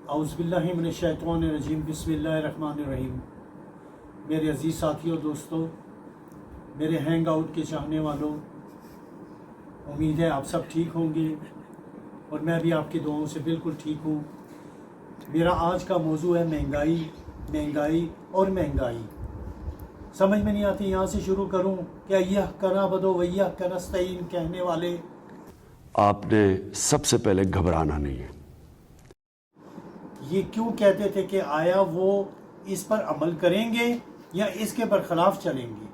اعوذ باللہ من الشیطان الرجیم بسم اللہ الرحمن الرحیم۔ میرے عزیز ساتھیوں، دوستوں، میرے ہینگ آؤٹ کے چاہنے والوں، امید ہے آپ سب ٹھیک ہوں گے اور میں بھی آپ کی دعاؤں سے بالکل ٹھیک ہوں۔ میرا آج کا موضوع ہے مہنگائی اور مہنگائی۔ سمجھ میں نہیں آتی یہاں سے شروع کروں کہ ایّاک نعبد و ایّاک نستعین کہنے والے آپ نے سب سے پہلے گھبرانا نہیں ہے۔ یہ کیوں کہتے تھے کہ آیا وہ اس پر عمل کریں گے یا اس کے برخلاف چلیں گے؟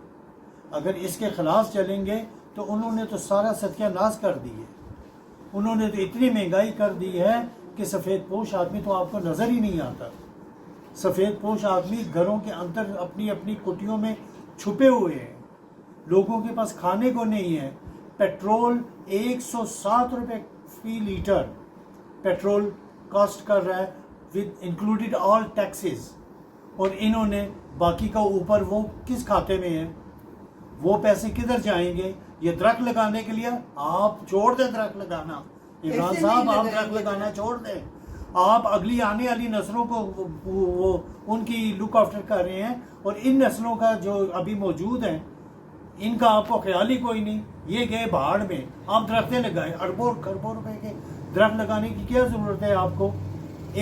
اگر اس کے خلاف چلیں گے تو انہوں نے تو سارا ستیہ ناش کر دی ہے۔ انہوں نے تو اتنی مہنگائی کر دی ہے کہ سفید پوش آدمی تو آپ کو نظر ہی نہیں آتا۔ سفید پوش آدمی گھروں کے اندر اپنی اپنی کٹیوں میں چھپے ہوئے ہیں، لوگوں کے پاس کھانے کو نہیں ہے۔ پیٹرول 107 روپے فی لیٹر پیٹرول کاسٹ کر رہا ہے with included all taxes، اور انہوں نے باقی کا اوپر وہ کس کھاتے میں ہے؟ وہ پیسے کدھر جائیں گے؟ یہ درخت لگانے کے لیے آپ چھوڑ دیں درخت لگانا، عمران صاحب آپ درخت لگانا چھوڑ دیں۔ آپ اگلی آنے والی نسلوں کو وہ ان کی لک آفٹر کر رہے ہیں، اور ان نسلوں کا جو ابھی موجود ہیں ان کا آپ کو خیال ہی کوئی نہیں۔ یہ گئے بہاڑ میں، آپ درختیں لگائیں، اربوں خربوں روپے کے درخت لگانے کی کیا ضرورت ہے آپ کو؟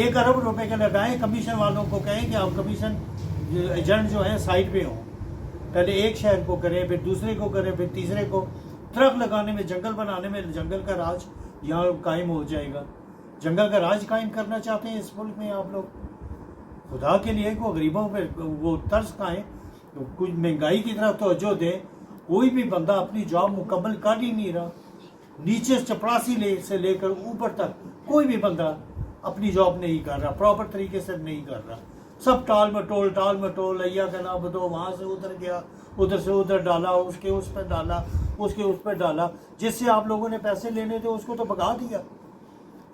1 ارب روپے کے لگائیں، کمیشن والوں کو کہیں کہ آپ کمیشن ایجنٹ جو ہیں سائٹ پہ ہوں، پہلے ایک شہر کو کریں، پھر دوسرے کو کریں، پھر تیسرے کو۔ درخت لگانے میں، جنگل بنانے میں جنگل کا راج یہاں قائم ہو جائے گا۔ جنگل کا راج قائم کرنا چاہتے ہیں اس ملک میں آپ لوگ؟ خدا کے لیے کو غریبوں پہ وہ طرز کھائیں، کچھ مہنگائی کی طرف توجہ دیں۔ کوئی بھی بندہ اپنی جاب مکمل کر ہی نہیں رہا، نیچے چپراسی سے لے کر اوپر تک کوئی بھی بندہ اپنی جاب نہیں کر رہا، پراپر طریقے سے نہیں کر رہا۔ سب ٹال مٹول، ایّاک نعبد، وہاں سے ادھر گیا، ادھر سے ادھر ڈالا، اس کے اس پہ ڈالا، اس کے اس پہ ڈالا۔ جس سے آپ لوگوں نے پیسے لینے تھے اس کو تو بھگا دیا،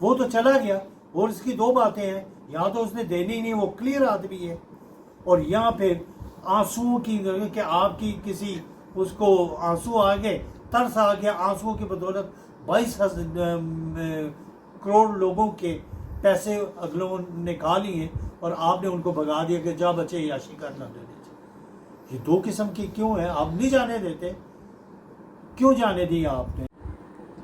وہ تو چلا گیا۔ اور اس کی 2 باتیں ہیں، یہاں تو اس نے دینی ہی نہیں، وہ کلیئر آدمی ہے، اور یہاں پھر آنسوؤں کی کہ آپ کی کسی اس کو آنسو آ گئے، ترس آ گیا، آنسوؤں کی بدولت 22 کروڑ لوگوں کے پیسے اگلوں نے کھا لیے ہیں، اور آپ نے ان کو بھگا دیا کہ جا بچے عیاشی کرنا دے دیجیے۔ یہ 2 قسم کی کیوں ہے؟ آپ نہیں جانے دیتے، کیوں جانے دیا آپ نے؟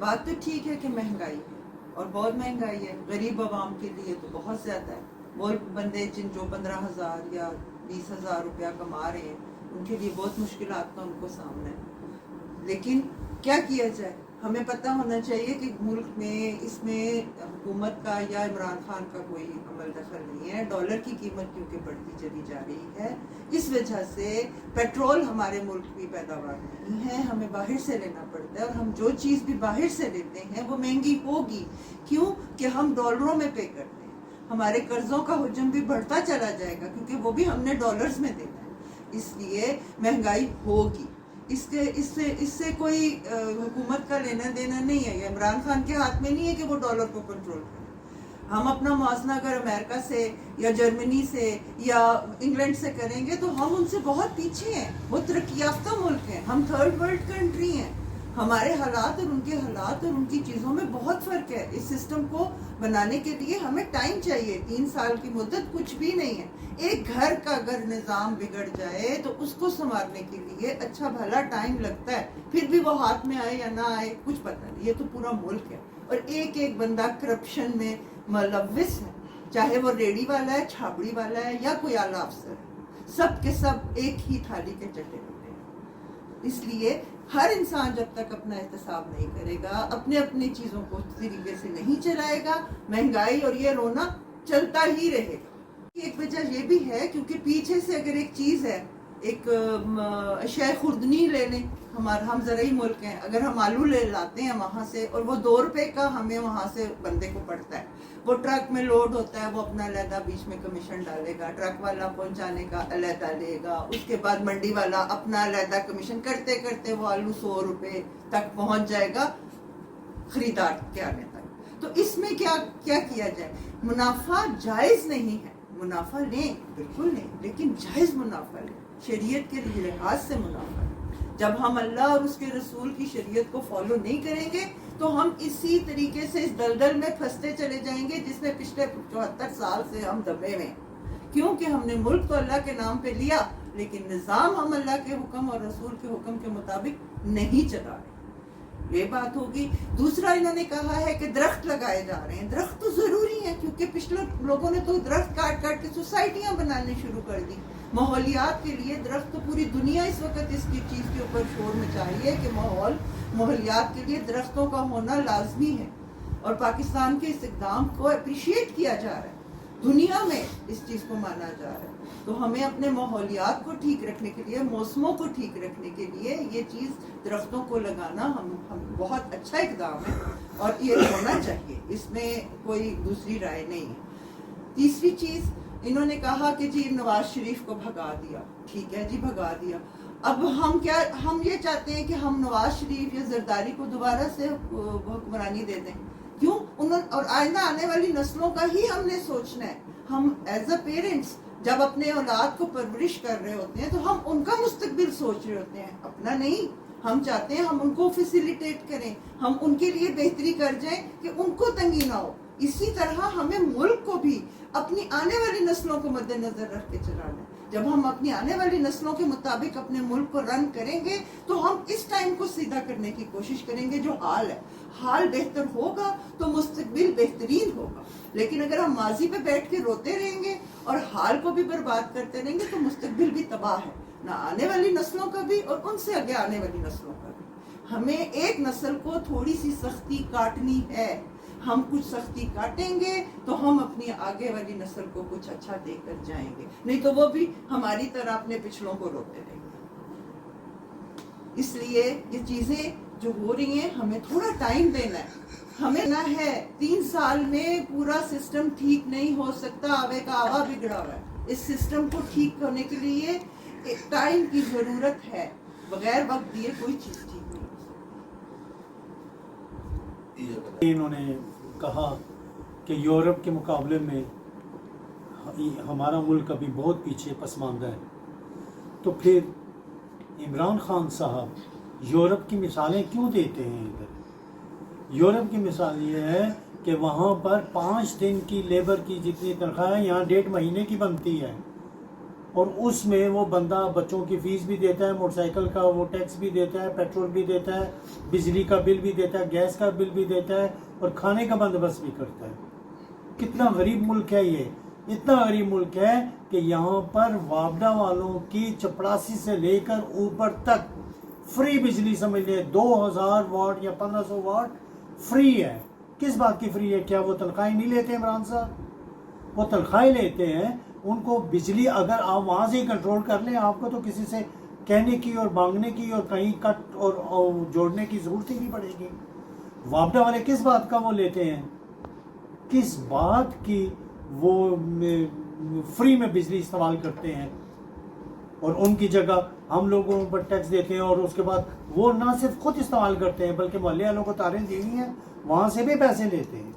بات تو ٹھیک ہے کہ مہنگائی ہے، اور بہت مہنگائی ہے، غریب عوام کے لیے تو بہت زیادہ ہے۔ وہ بندے جو 15,000 یا 20,000 روپیہ کما رہے ہیں ان کے لیے بہت مشکلات کا ان کو سامنا ہے۔ لیکن کیا کیا جائے؟ ہمیں پتہ ہونا چاہیے کہ ملک میں اس میں حکومت کا یا عمران خان کا کوئی عمل دخل نہیں ہے۔ ڈالر کی قیمت کیونکہ بڑھتی چلی جا رہی ہے، اس وجہ سے پیٹرول ہمارے ملک کی پیداوار نہیں ہے، ہمیں باہر سے لینا پڑتا ہے، اور ہم جو چیز بھی باہر سے لیتے ہیں وہ مہنگی ہوگی۔ کیوں کہ ہم ڈالروں میں پے کرتے ہیں، ہمارے قرضوں کا حجم بھی بڑھتا چلا جائے گا کیونکہ وہ بھی ہم نے ڈالرز میں دینا ہے، اس لیے مہنگائی ہوگی۔ اس سے کوئی حکومت کا لینا دینا نہیں ہے، یہ عمران خان کے ہاتھ میں نہیں ہے کہ وہ ڈالر کو کنٹرول کرے۔ ہم اپنا موازنہ اگر امریکہ سے یا جرمنی سے یا انگلینڈ سے کریں گے تو ہم ان سے بہت پیچھے ہیں، وہ ترقی یافتہ ملک ہیں، ہم 3rd ورلڈ کنٹری ہیں۔ ہمارے حالات اور ان کے حالات اور ان کی چیزوں میں بہت فرق ہے۔ اس سسٹم کو بنانے کے لیے ہمیں ٹائم چاہیے، 3 سال کی مدت کچھ بھی نہیں ہے۔ ایک گھر کا اگر نظام بگڑ جائے تو اس کو سنوارنے کے لیے اچھا بھلا ٹائم لگتا ہے، پھر بھی وہ ہاتھ میں آئے یا نہ آئے کچھ پتہ نہیں۔ یہ تو پورا ملک ہے، اور ایک بندہ کرپشن میں ملوث ہے، چاہے وہ ریڑھی والا ہے، چھاپڑی والا ہے یا کوئی اعلیٰ افسر ہے، سب کے سب ایک ہی تھالی کے چٹے ہوتے ہیں۔ اس لیے ہر انسان جب تک اپنا احتساب نہیں کرے گا، اپنی چیزوں کو طریقے سے نہیں چلائے گا، مہنگائی اور یہ رونا چلتا ہی رہے گا۔ ایک وجہ یہ بھی ہے کیونکہ پیچھے سے اگر ایک چیز ہے، ایک اشیاء خوردنی لے لیں، ہم زرعی ملک ہیں، اگر ہم آلو لے لاتے ہیں وہاں سے اور وہ 2 روپے کا ہمیں وہاں سے بندے کو پڑتا ہے، وہ ٹرک میں لوڈ ہوتا ہے، وہ اپنا علیحدہ بیچ میں کمیشن ڈالے گا، ٹرک والا پہنچانے کا علیحدہ لے گا، اس کے بعد منڈی والا اپنا علیحدہ کمیشن کرتے کرتے وہ آلو 100 روپے تک پہنچ جائے گا خریدار کے آنے تک۔ تو اس میں کیا کیا جائے؟ منافع جائز نہیں ہے، منافع لیں بالکل نہیں، لیکن جائز منافع لیں، شریعت کے لحاظ سے منافع لیں۔ جب ہم اللہ اور اس کے رسول کی شریعت کو فالو نہیں کریں گے تو ہم اسی طریقے سے اس دلدل میں پھنستے چلے جائیں گے جس میں پچھلے 74 سال سے ہم دبے ہوئے ہیں، کیونکہ ہم نے ملک تو اللہ کے نام پہ لیا لیکن نظام ہم اللہ کے حکم اور رسول کے حکم کے مطابق نہیں چلا رہے. یہ بات ہوگی. دوسرا انہوں نے کہا ہے کہ درخت لگائے جا رہے ہیں. درخت تو ضروری ہے کیونکہ پچھلے لوگوں نے تو درخت کاٹ کاٹ کے سوسائٹیاں بنانی شروع کر دی. ماحولیات کے لیے درخت تو پوری دنیا اس وقت اس کی چیز کے اوپر شور مچائی ہے کہ ماحولیات کے لیے درختوں کا ہونا لازمی ہے، اور پاکستان کے اس اقدام کو اپریشیٹ کیا جا رہا ہے، دنیا میں اس چیز کو مانا جا رہا ہے. تو ہمیں اپنے ماحولیات کو ٹھیک رکھنے کے لیے، موسموں کو ٹھیک رکھنے کے لیے یہ چیز درختوں کو لگانا ہم بہت اچھا اقدام ہے اور یہ ہونا چاہیے، اس میں کوئی دوسری رائے نہیں ہے. تیسری چیز انہوں نے کہا کہ جی نواز شریف کو بھگا دیا. ٹھیک ہے جی، بھگا دیا. اب ہم یہ چاہتے ہیں کہ ہم نواز شریف یا زرداری کو دوبارہ سے حکمرانی دے دیں. کیوں؟ اور آئندہ آنے والی نسلوں کا ہی ہم نے سوچنا ہے. ہم ایز اے پیرنٹس جب اپنے اولاد کو پرورش کر رہے ہوتے ہیں تو ہم ان کا مستقبل سوچ رہے ہوتے ہیں، اپنا نہیں. ہم چاہتے ہیں ہم ان کو فیسیلیٹیٹ کریں، ہم ان کے لیے بہتری کر جائیں کہ ان کو تنگی نہ ہو. اسی طرح ہمیں ملک کو بھی اپنی آنے والی نسلوں کو مد نظر رکھ کے چلانا ہے. جب ہم اپنی آنے والی نسلوں کے مطابق اپنے ملک کو رن کریں گے تو ہم اس ٹائم کو سیدھا کرنے کی کوشش کریں گے. جو حال ہے، حال بہتر ہوگا تو مستقبل بہترین ہوگا. لیکن اگر ہم ماضی پہ بیٹھ کے روتے رہیں گے اور حال کو بھی برباد کرتے رہیں گے تو مستقبل بھی تباہ ہے، نہ آنے والی نسلوں کا بھی اور ان سے آگے آنے والی نسلوں کا بھی. ہمیں ایک نسل کو تھوڑی سی سختی کاٹنی ہے. ہم کچھ سختی کاٹیں گے تو ہم اپنی آگے والی نسل کو کچھ اچھا دے کر جائیں گے، نہیں تو وہ بھی ہماری طرح اپنے پچھلوں کو روتے رہیں گے. اس لیے یہ چیزیں جو ہو رہی ہیں ہمیں تھوڑا ٹائم دینا ہے. ہمیں نہ ہے 3 سال میں پورا سسٹم ٹھیک نہیں ہو سکتا. آوے کا آوا بگڑا ہوا ہے. اس سسٹم کو ٹھیک ہونے کے لیے ایک ٹائم کی ضرورت ہے. بغیر وقت دیے کوئی چیز ٹھیک نہیں ہو سکتی. انہوں نے کہا کہ یورپ کے مقابلے میں ہمارا ملک ابھی بہت پیچھے پسماندہ ہے. تو پھر عمران خان صاحب یورپ کی مثالیں کیوں دیتے ہیں؟ ادھر یورپ کی مثال یہ ہے کہ وہاں پر 5 دن کی لیبر کی جتنی تنخواہ ہے یہاں 1.5 مہینے کی بنتی ہے، اور اس میں وہ بندہ بچوں کی فیس بھی دیتا ہے، موٹر سائیکل کا وہ ٹیکس بھی دیتا ہے، پیٹرول بھی دیتا ہے، بجلی کا بل بھی دیتا ہے، گیس کا بل بھی دیتا ہے، اور کھانے کا بندوبست بھی کرتا ہے. کتنا غریب ملک ہے یہ. اتنا غریب ملک ہے کہ یہاں پر وابڈا والوں کی چپڑاسی سے لے کر اوپر تک فری بجلی سمجھ لیں. 2000 واٹ یا 1500 واٹ فری ہے. کس بات کی فری ہے؟ کیا وہ تنخواہیں نہیں لیتے عمران صاحب؟ وہ تنخواہیں لیتے ہیں. ان کو بجلی اگر آپ وہاں سے ہی کنٹرول کر لیں، آپ کو تو کسی سے کہنے کی اور مانگنے کی اور کہیں کٹ اور جوڑنے کی ضرورت ہی نہیں پڑے گی. وابڈا والے کس بات کا وہ لیتے ہیں؟ کس بات کی وہ فری میں بجلی استعمال کرتے ہیں، اور ان کی جگہ ہم لوگوں پر ٹیکس دیتے ہیں، اور اس کے بعد وہ نہ صرف خود استعمال کرتے ہیں بلکہ محلے والوں کو تاریں دی ہوئی ہیں، وہاں سے بھی پیسے لیتے ہیں.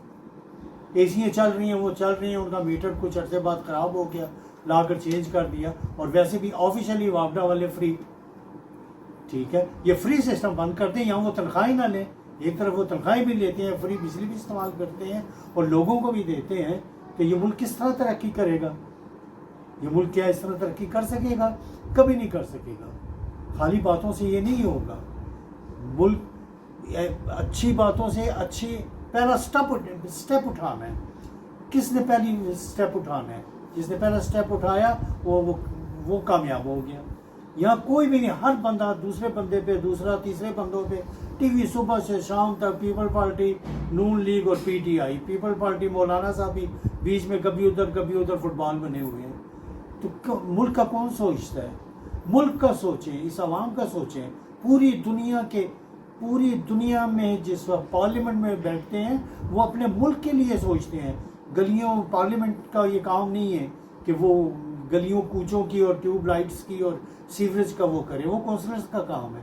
اے سیاں چل رہی ہیں، وہ چل رہی ہیں، ان کا میٹر کچھ عرصے بعد خراب ہو گیا، لا کر چینج کر دیا. اور ویسے بھی آفیشلی وابڈا والے فری. ٹھیک ہے، یہ فری سسٹم بند کر دیں، یہاں وہ تنخواہیں نہ لیں. ایک طرف وہ تنخواہیں بھی لیتے ہیں، فری بجلی بھی استعمال کرتے ہیں، اور لوگوں کو بھی دیتے ہیں. کہ یہ ملک کس طرح ترقی کرے گا؟ یہ ملک کیا اس طرح ترقی کر سکے گا؟ کبھی نہیں کر سکے گا. خالی باتوں سے یہ نہیں ہوگا. ملک اچھی باتوں سے اچھی پہلا سٹیپ اٹھانا ہے. کس نے پہلی سٹیپ اٹھانا ہے؟ جس نے پہلا سٹیپ اٹھایا وہ کامیاب ہو گیا. یہاں کوئی بھی نہیں. ہر بندہ دوسرے بندے پہ، دوسرا تیسرے بندوں پہ. ٹی وی صبح سے شام تک پیپل پارٹی، نون لیگ اور P T I. People party مولانا صاحب بھی بیچ میں کبھی ادھر فٹ بال بنے ہوئے ہیں. تو ملک کا کون سوچتا ہے؟ ملک کا سوچیں، اس عوام کا سوچیں. پوری دنیا میں جس وقت پارلیمنٹ میں بیٹھتے ہیں وہ اپنے ملک کے لیے سوچتے ہیں. گلیوں پارلیمنٹ کا یہ کام نہیں ہے کہ وہ گلیوں کوچوں کی اور ٹیوب لائٹس کی اور سیوریج کا وہ کرے. وہ کونسلرز کا کام ہے.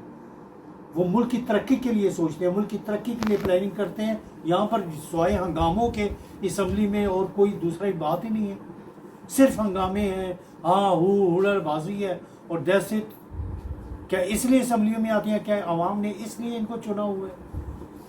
وہ ملک کی ترقی کے لیے سوچتے ہیں، ملک کی ترقی کے لیے پلاننگ کرتے ہیں. یہاں پر سوائے ہنگاموں کے اسمبلی میں اور کوئی دوسری بات ہی نہیں ہے. صرف ہنگامے ہیں، ہڑڑ بازی ہے اور دہشت. کیا اس لیے اسمبلیوں میں آتی ہیں؟ کیا عوام نے اس لیے ان کو چنا ہوا ہے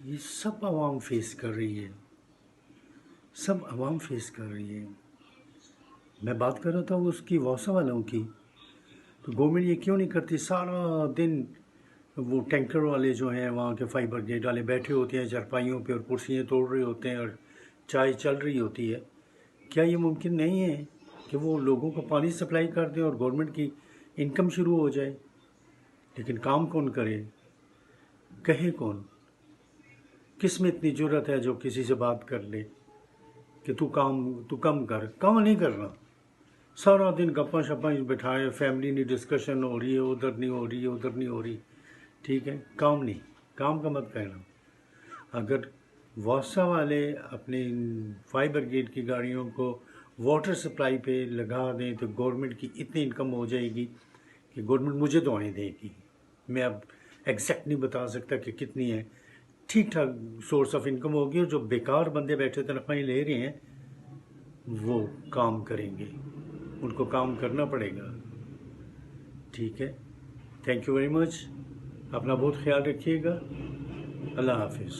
یہ سب عوام فیس کر رہی ہے، سب عوام فیس کر رہی ہے۔ میں بات کر رہا تھا اس کی واسا والوں کی، تو گورنمنٹ یہ کیوں نہیں کرتی؟ سارا دن وہ ٹینکر والے جو ہیں وہاں کے فائر بریگیڈ والے بیٹھے ہوتے ہیں چرپائیوں پہ اور کرسیاں توڑ رہے ہوتے ہیں اور چائے چل رہی ہوتی ہے۔ کیا یہ ممکن نہیں ہے کہ وہ لوگوں کو پانی سپلائی کر دیں اور گورنمنٹ کی انکم شروع ہو جائے؟ لیکن کام کون کرے، کہے کون؟ کس میں اتنی جرت ہے جو کسی سے بات کر لے کہ تو کم کر؟ کام نہیں کرنا، سارا دن گپاں شپاں بٹھائے، فیملی نہیں ڈسکشن ہو رہی ہے، ادھر نہیں ہو رہی ہے، ادھر نہیں ہو رہی، ٹھیک ہے، کام نہیں، کام کا مت کہنا۔ اگر واسا والے اپنے فائر بریگیڈ کی گاڑیوں کو واٹر سپلائی پہ لگا دیں تو گورنمنٹ کی اتنی انکم ہو جائے گی کہ گورنمنٹ مجھے دعائیں دے گی۔ میں اب ایگزیکٹ نہیں بتا سکتا کہ کتنی ہے، ٹھیک ٹھاک سورس آف انکم ہوگی، اور جو بیکار بندے بیٹھے تنخواہیں لے رہے ہیں وہ کام کریں گے، ان کو کام کرنا پڑے گا، ٹھیک ہے۔ تھینک یو ویری مچ، اپنا بہت خیال رکھیے گا، اللہ حافظ۔